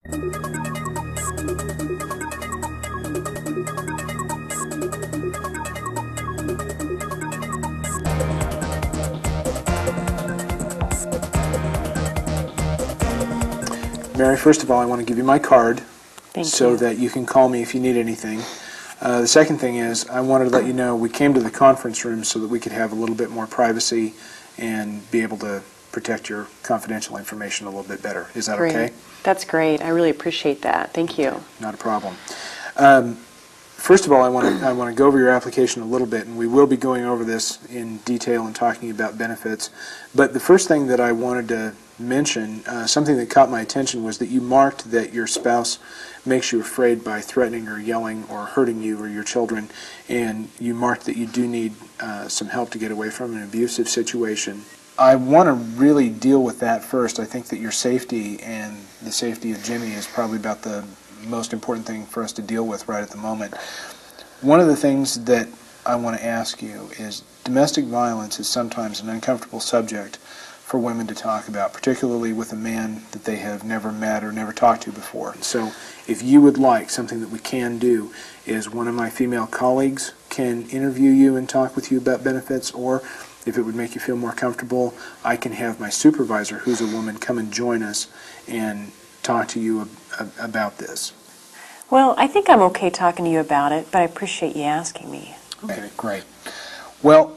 Mary, first of all, I want to give you my card so that you can call me if you need anything. The second thing is I wanted to let you know we came to the conference room so that we could have a little bit more privacy and be able to protect your confidential information a little bit better. Is that okay? That's great. I really appreciate that. Thank you. Not a problem. First of all, I want to go over your application a little bit, and we will be going over this in detail and talking about benefits. But the first thing that I wanted to mention, something that caught my attention, was that you marked that your spouse makes you afraid by threatening or yelling or hurting you or your children, and you marked that you do need some help to get away from an abusive situation. I want to really deal with that first. I think that your safety and the safety of Jimmy is probably about the most important thing for us to deal with right at the moment. One of the things that I want to ask you is domestic violence is sometimes an uncomfortable subject for women to talk about, particularly with a man that they have never met or never talked to before. So if you would like, something that we can do is one of my female colleagues can interview you and talk with you about benefits, or if it would make you feel more comfortable, I can have my supervisor, who's a woman, come and join us and talk to you about this. Well, I think I'm okay talking to you about it, but I appreciate you asking me. Okay, great. Well,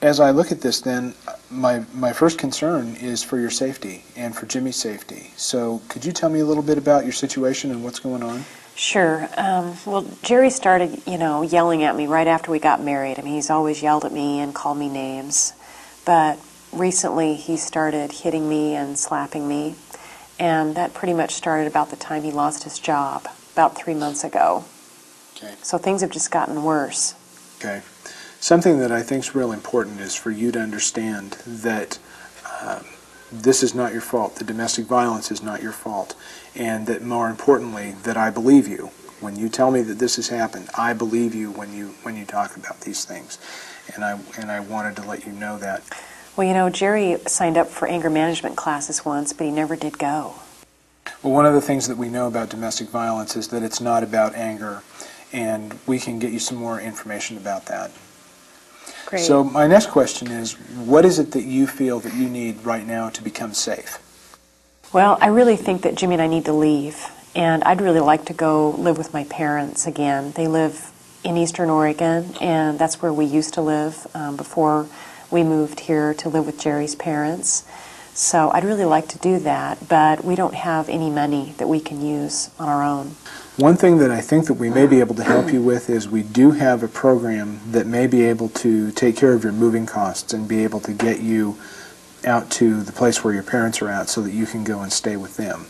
as I look at this then, my first concern is for your safety and for Jimmy's safety. So could you tell me a little bit about your situation and what's going on? Sure. Well, Jerry started, yelling at me right after we got married. I mean, he's always yelled at me and called me names. But recently he started hitting me and slapping me. And that pretty much started about the time he lost his job, about 3 months ago. Okay. So things have just gotten worse. Okay. Something that I think is real important is for you to understand that this is not your fault. The domestic violence is not your fault. And that more importantly, that I believe you. When you tell me that this has happened, I believe you when you talk about these things. And I wanted to let you know that. Well, Jerry signed up for anger management classes once, but he never did go. Well, one of the things that we know about domestic violence is that it's not about anger, and we can get you some more information about that. Great. So my next question is, what is it that you feel that you need right now to become safe? Well, I really think that Jimmy and I need to leave, and I'd really like to go live with my parents again. They live in Eastern Oregon, and that's where we used to live before we moved here to live with Jerry's parents. So I'd really like to do that, but we don't have any money that we can use on our own. One thing that I think that we may be able to help you with is we do have a program that may be able to take care of your moving costs and be able to get you out to the place where your parents are at so that you can go and stay with them.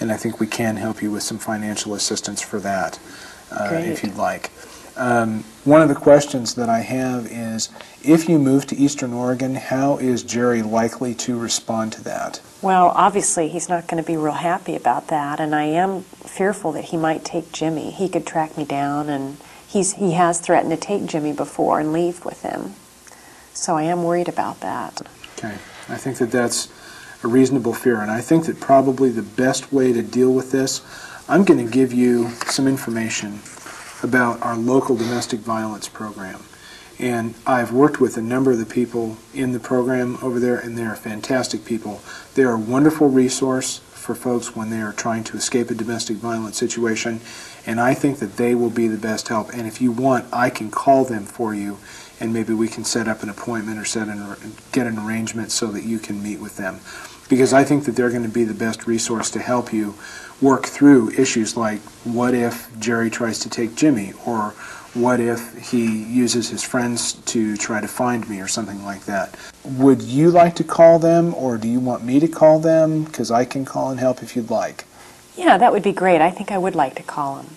And I think we can help you with some financial assistance for that if you'd like. One of the questions that I have is, if you move to Eastern Oregon, how is Jerry likely to respond to that? Well, obviously he's not going to be real happy about that, and I am fearful that he might take Jimmy. He could track me down, and he has threatened to take Jimmy before and leave with him. So I am worried about that. Okay. I think that that's a reasonable fear, and I think that probably the best way to deal with this, I'm going to give you some information about our local domestic violence program. And I've worked with a number of the people in the program over there, and they are fantastic people. They are a wonderful resource for folks when they are trying to escape a domestic violence situation, and I think that they will be the best help. And if you want, I can call them for you, and maybe we can set up an appointment or get an arrangement so that you can meet with them. Because I think that they're going to be the best resource to help you work through issues like, what if Jerry tries to take Jimmy, or what if he uses his friends to try to find me, or something like that. Would you like to call them, or do you want me to call them? Because I can call and help if you'd like. Yeah, that would be great. I think I would like to call him.